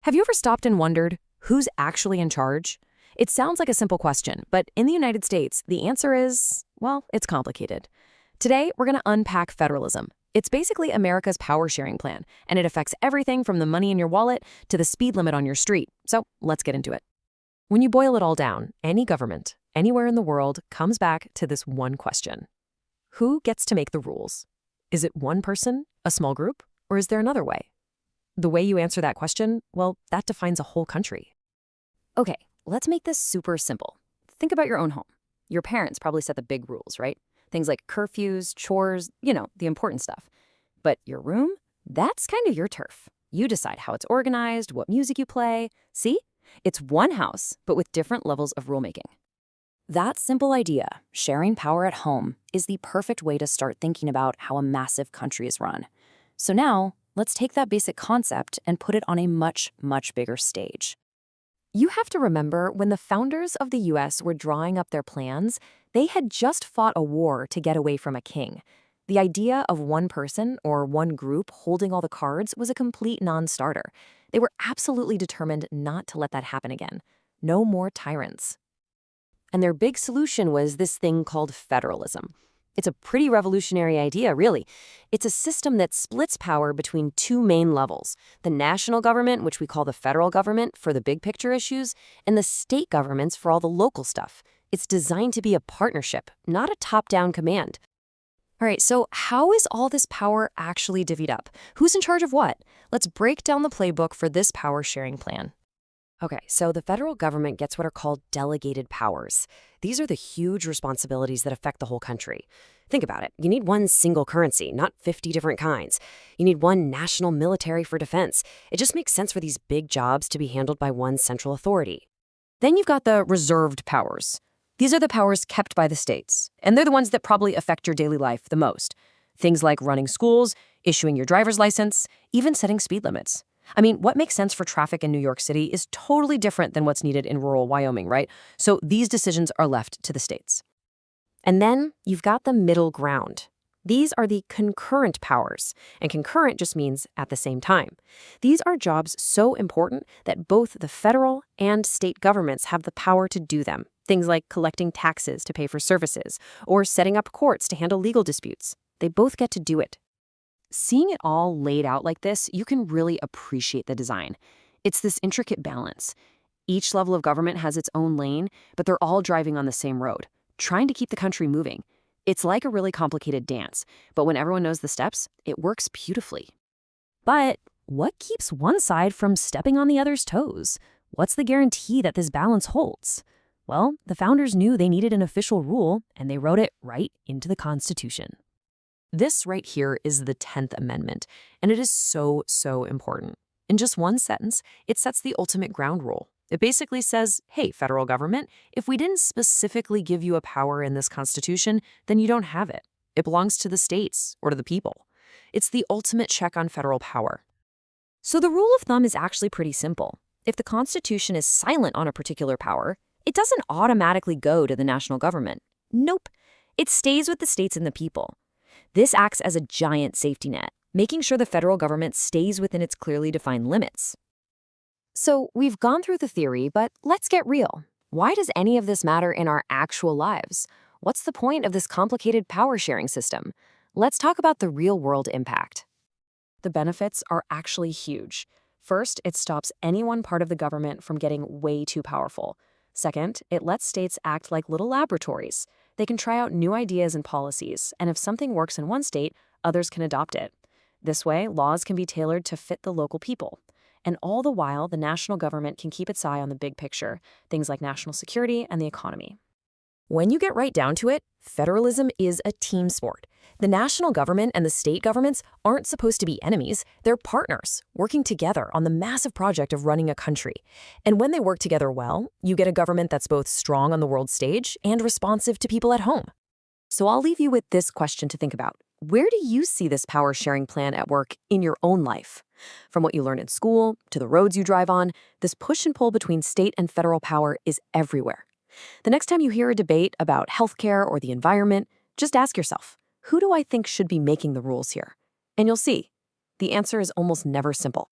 Have you ever stopped and wondered who's actually in charge? It sounds like a simple question, but in the United States, the answer is, well, it's complicated. Today, we're going to unpack federalism. It's basically America's power sharing plan, and it affects everything from the money in your wallet to the speed limit on your street. So let's get into it. When you boil it all down, any government, anywhere in the world, comes back to this one question. Who gets to make the rules? Is it one person, a small group, or is there another way? The way you answer that question, well, that defines a whole country. Okay, let's make this super simple. Think about your own home. Your parents probably set the big rules, right? Things like curfews, chores, the important stuff. But your room? That's kind of your turf. You decide how it's organized, what music you play. See? It's one house, but with different levels of rulemaking. That simple idea, sharing power at home, is the perfect way to start thinking about how a massive country is run. So now, let's take that basic concept and put it on a much, much bigger stage. You have to remember, when the founders of the US were drawing up their plans, they had just fought a war to get away from a king. The idea of one person or one group holding all the cards was a complete non-starter. They were absolutely determined not to let that happen again. No more tyrants. And their big solution was this thing called federalism. It's a pretty revolutionary idea, really. It's a system that splits power between two main levels: the national government, which we call the federal government for the big picture issues, and the state governments for all the local stuff. It's designed to be a partnership, not a top-down command. All right, so how is all this power actually divvied up? Who's in charge of what? Let's break down the playbook for this power sharing plan. Okay, so the federal government gets what are called delegated powers. These are the huge responsibilities that affect the whole country. Think about it. You need one single currency, not 50 different kinds. You need one national military for defense. It just makes sense for these big jobs to be handled by one central authority. Then you've got the reserved powers. These are the powers kept by the states, and they're the ones that probably affect your daily life the most. Things like running schools, issuing your driver's license, even setting speed limits. I mean, what makes sense for traffic in New York City is totally different than what's needed in rural Wyoming, right? So these decisions are left to the states. And then you've got the middle ground. These are the concurrent powers, and concurrent just means at the same time. These are jobs so important that both the federal and state governments have the power to do them. Things like collecting taxes to pay for services, or setting up courts to handle legal disputes. They both get to do it. Seeing it all laid out like this, you can really appreciate the design. It's this intricate balance. Each level of government has its own lane, but they're all driving on the same road, trying to keep the country moving. It's like a really complicated dance, but when everyone knows the steps, it works beautifully. But what keeps one side from stepping on the other's toes? What's the guarantee that this balance holds? Well, the founders knew they needed an official rule, and they wrote it right into the Constitution. This right here is the 10th Amendment, and it is so, so important. In just one sentence, it sets the ultimate ground rule. It basically says, hey, federal government, if we didn't specifically give you a power in this Constitution, then you don't have it. It belongs to the states or to the people. It's the ultimate check on federal power. So the rule of thumb is actually pretty simple. If the Constitution is silent on a particular power, it doesn't automatically go to the national government. Nope. It stays with the states and the people. This acts as a giant safety net, making sure the federal government stays within its clearly defined limits. So we've gone through the theory, but let's get real. Why does any of this matter in our actual lives? What's the point of this complicated power sharing system? Let's talk about the real-world impact. The benefits are actually huge. First, it stops any one part of the government from getting way too powerful. Second, it lets states act like little laboratories. They can try out new ideas and policies, and if something works in one state, others can adopt it. This way, laws can be tailored to fit the local people. And all the while, the national government can keep its eye on the big picture, things like national security and the economy. When you get right down to it, federalism is a team sport. The national government and the state governments aren't supposed to be enemies. They're partners, working together on the massive project of running a country. And when they work together well, you get a government that's both strong on the world stage and responsive to people at home. So I'll leave you with this question to think about. Where do you see this power sharing plan at work in your own life? From what you learn in school to the roads you drive on, this push and pull between state and federal power is everywhere. The next time you hear a debate about healthcare or the environment, just ask yourself, who do I think should be making the rules here? And you'll see, the answer is almost never simple.